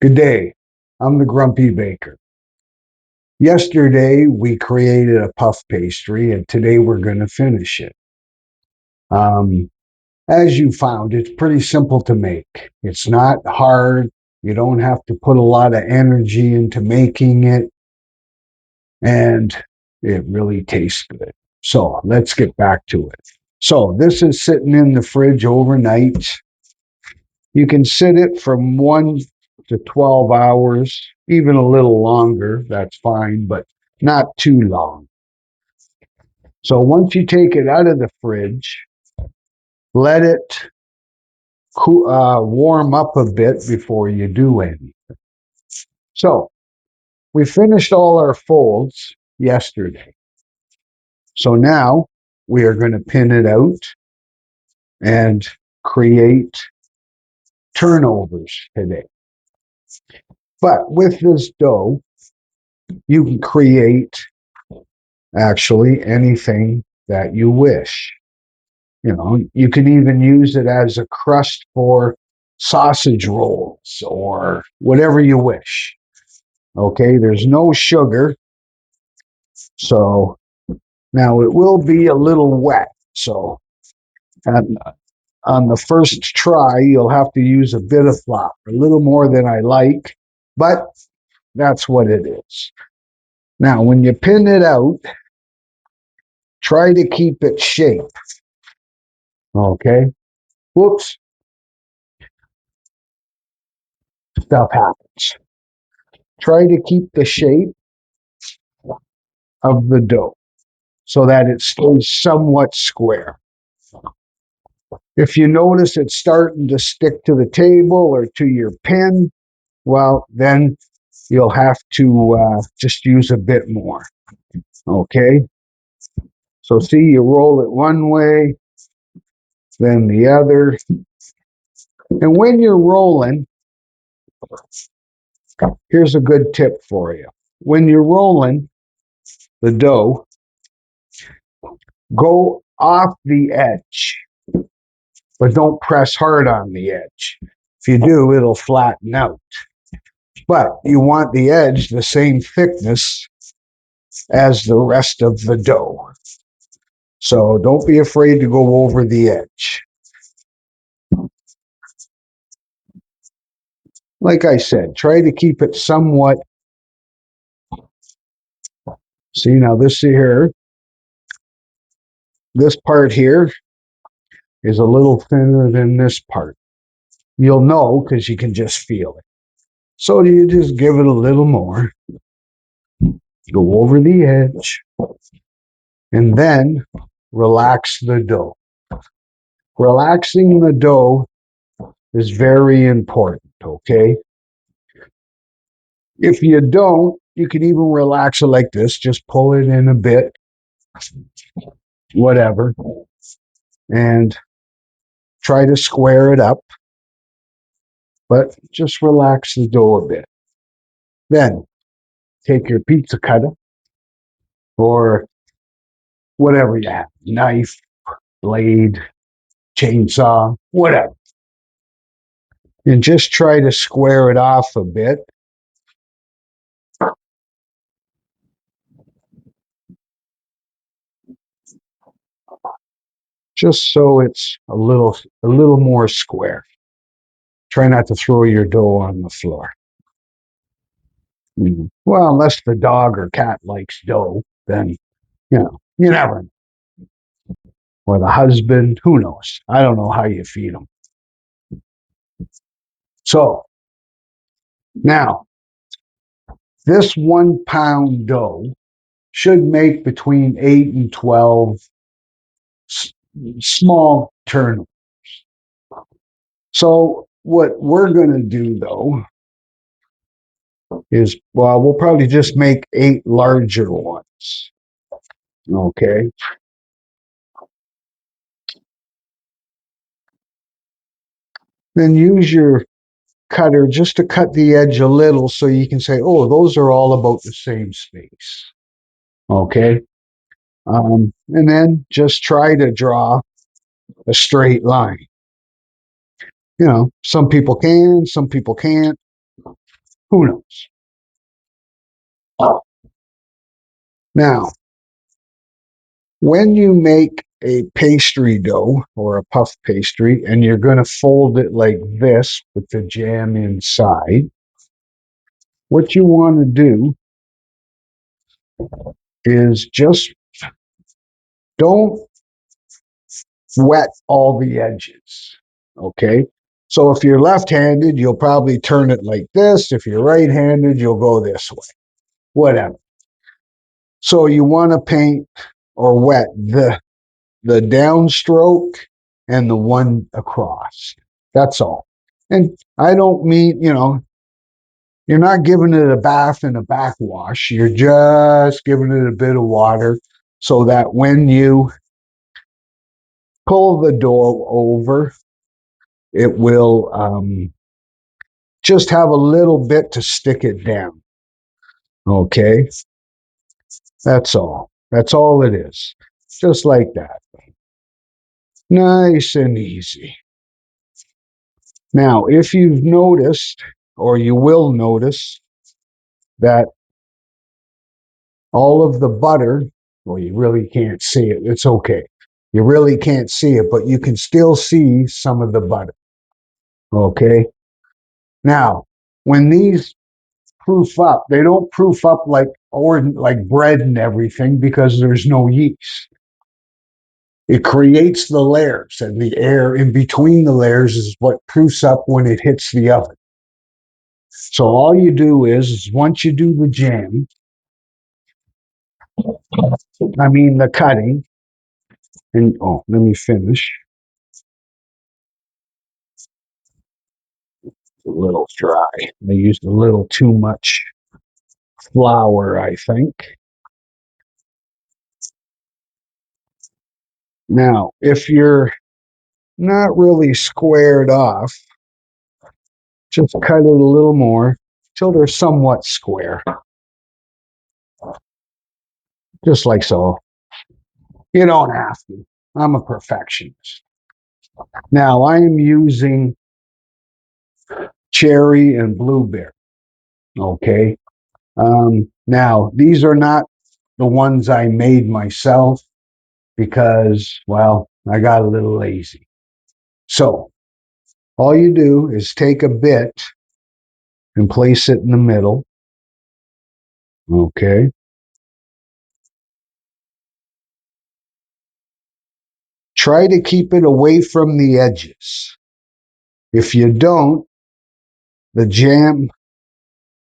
Good day. I'm the Grumpy Baker. Yesterday, we created a puff pastry, and today we're going to finish it. Um, as you found, it's pretty simple to make. It's not hard. You don't have to put a lot of energy into making it, and it really tastes good. So let's get back to it. So this is sitting in the fridge overnight. You can sit it from 1 to 12 hours, even a little longer. That's fine, but not too long. So once you take it out of the fridge, let it warm up a bit before you do anything. So we finished all our folds yesterday. So now we are going to pin it out and create turnovers today. But with this dough, you can create actually anything that you wish. You know, you can even use it as a crust for sausage rolls or whatever you wish. Okay, there's no sugar. So now it will be a little wet. So on the first try, you'll have to use a bit of flour, a little more than I like, but that's what it is. Now, when you pin it out, try to keep it shape. Okay. Whoops. Stuff happens. Try to keep the shape of the dough so that it stays somewhat square. If you notice it's starting to stick to the table or to your pin, well, then you'll have to just use a bit more. Okay? So see, you roll it one way, then the other. And when you're rolling, here's a good tip for you. When you're rolling the dough, go off the edge, but don't press hard on the edge. If you do, it'll flatten out. But you want the edge the same thickness as the rest of the dough. So don't be afraid to go over the edge. Like I said, try to keep it somewhat. See, now this part here is a little thinner than this part. You'll know because you can just feel it. So you just give it a little more. Go over the edge. And then relax the dough. Relaxing the dough is very important, okay? If you don't, you can even relax it like this. Just pull it in a bit, whatever, and try to square it up, but just relax the dough a bit. Then take your pizza cutter or whatever you have, knife, blade, chainsaw, whatever, and just try to square it off a bit. Just so it's a little more square. Try not to throw your dough on the floor. Well, unless the dog or cat likes dough, then you never know. Or the husband, who knows? I don't know how you feed them. So now, this 1 pound dough should make between 8 and 12 small turnovers. So what we're going to do though is, well, we'll probably just make 8 larger ones. Okay. Then use your cutter just to cut the edge a little so you can say, oh, those are all about the same space. Okay. And then just try to draw a straight line. Some people can, some people can't. Who knows? Now, when you make a pastry dough or a puff pastry and you're going to fold it like this with the jam inside, what you want to do is just don't wet all the edges. Okay. So if you're left handed, you'll probably turn it like this. If you're right handed, you'll go this way. Whatever. So you want to paint or wet the downstroke and the one across. That's all. And I don't mean, you're not giving it a bath and a backwash. You're just giving it a bit of water so that when you pull the dough over, it will just have a little bit to stick it down. Okay. That's all. That's all it is. Just like that. Nice and easy. Now, if you've noticed, or you will notice, that all of the butter, well, you really can't see it. It's okay. You really can't see it, but you can still see some of the butter. Okay. Now, when these proof up, they don't proof up like bread and everything because there's no yeast. It creates the layers, and the air in between the layers is what proofs up when it hits the oven. So all you do is once you do the jam, the cutting, and let me finish. A little dry. I used a little too much flour, I think. Now, if you're not really squared off, just cut it a little more till they're somewhat square, just like so. You don't have to. I'm a perfectionist. Now, I am using cherry and blueberry. Okay. Now, these are not the ones I made myself because, well, I got a little lazy. So, all you do is take a bit and place it in the middle. Okay. Try to keep it away from the edges. If you don't, the jam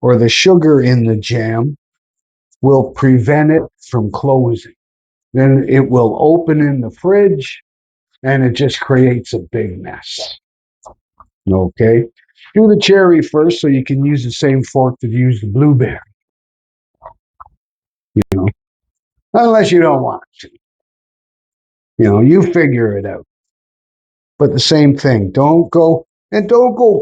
or the sugar in the jam will prevent it from closing. Then it will open in the fridge and it just creates a big mess. Okay. Do the cherry first so you can use the same fork that you use the blueberry. You know, unless you don't want to. You figure it out. But the same thing. Don't go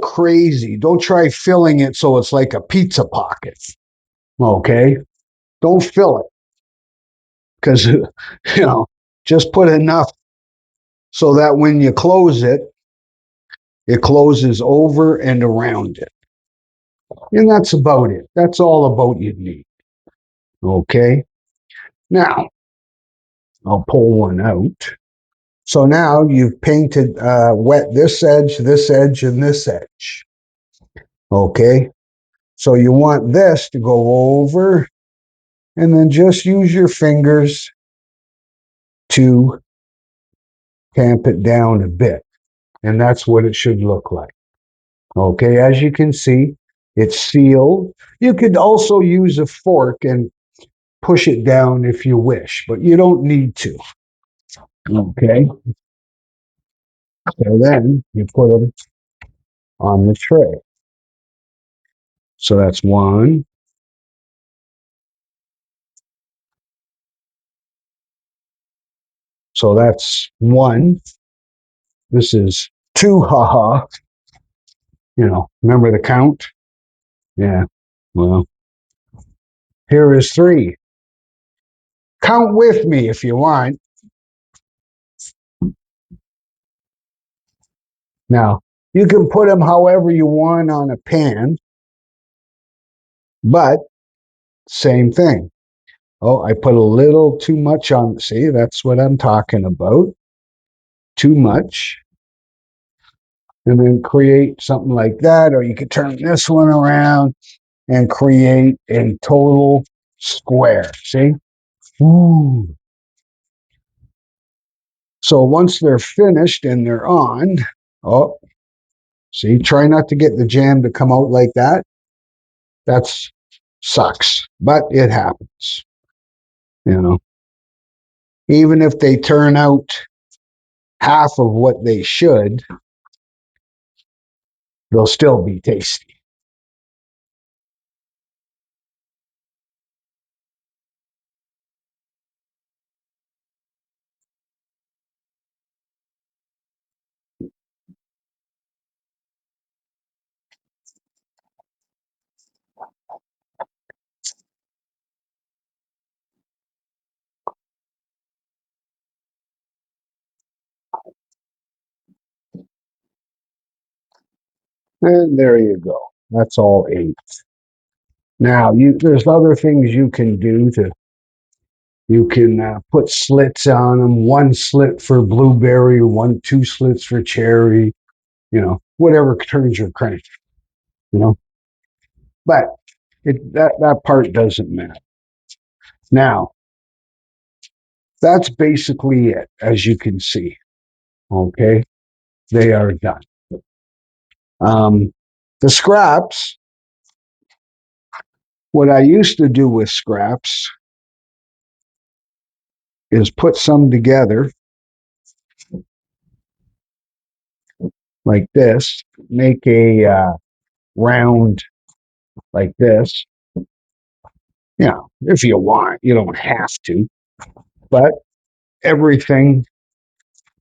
crazy. Don't try filling it so it's like a pizza pocket. Okay? Don't fill it. Because just put enough so that when you close it, it closes over and around it. And that's about it. That's all about you need. Okay? Now, I'll pull one out. So now you've painted, wet this edge, and this edge. Okay? So you want this to go over, and then just use your fingers to tamp it down a bit. And that's what it should look like. Okay, as you can see, it's sealed. You could also use a fork and push it down if you wish, but you don't need to. Okay, so then you put them on the tray. So that's one. So that's one. This is two, haha. Remember the count? Yeah, well, here is three. Count with me if you want. Now, you can put them however you want on a pan. But same thing. Oh, I put a little too much on. See, that's what I'm talking about. Too much. And then create something like that. Or you could turn this one around and create a total square. See? Ooh. So once they're finished and they're on, oh, see, try not to get the jam to come out like that. That's sucks, but it happens. You know, even if they turn out half of what they should, they'll still be tasty. And there you go. That's all eight. Now, there's other things you can do to. You can put slits on them. One slit for blueberry, two slits for cherry. Whatever turns your crank. You know, but that part doesn't matter. Now, that's basically it, as you can see. Okay, they are done. Um, the scraps. What I used to do with scraps is put some together like this, make a round like this. If you want, you don't have to, but everything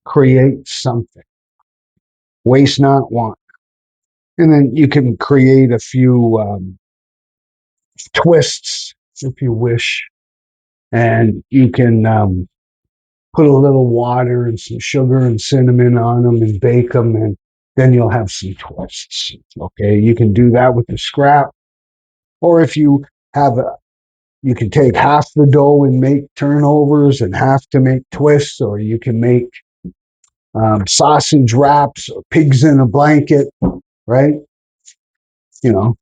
creates something. Waste not, want. And then you can create a few twists if you wish, and you can put a little water and some sugar and cinnamon on them and bake them, and then you'll have some twists. Okay, you can do that with the scrap, or if you have you can take half the dough and make turnovers and half to make twists, or you can make sausage wraps or pigs in a blanket, right? You know,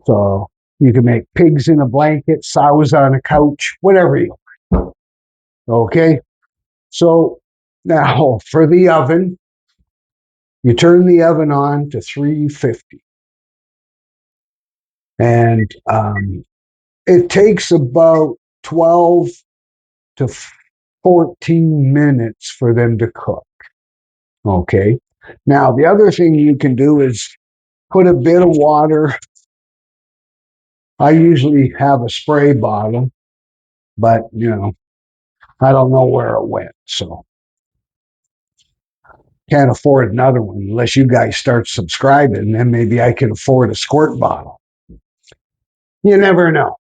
so you can make pigs in a blanket, sows on a couch, whatever you want. Okay, so now for the oven, you turn the oven on to 350, and it takes about 12 to 14 minutes for them to cook. Okay. Now, the other thing you can do is put a bit of water. I usually have a spray bottle, but, I don't know where it went. So can't afford another one unless you guys start subscribing. Then maybe I can afford a squirt bottle. You never know.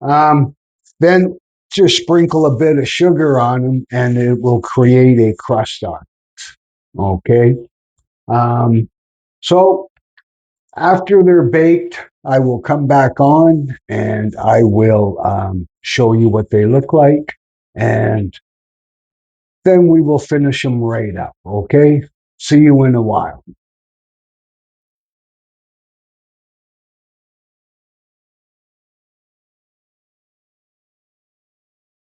Um, then just sprinkle a bit of sugar on them and it will create a crust on it. Okay. Um, so after they're baked, I will come back on and I will show you what they look like. And then we will finish them right up. Okay. See you in a while.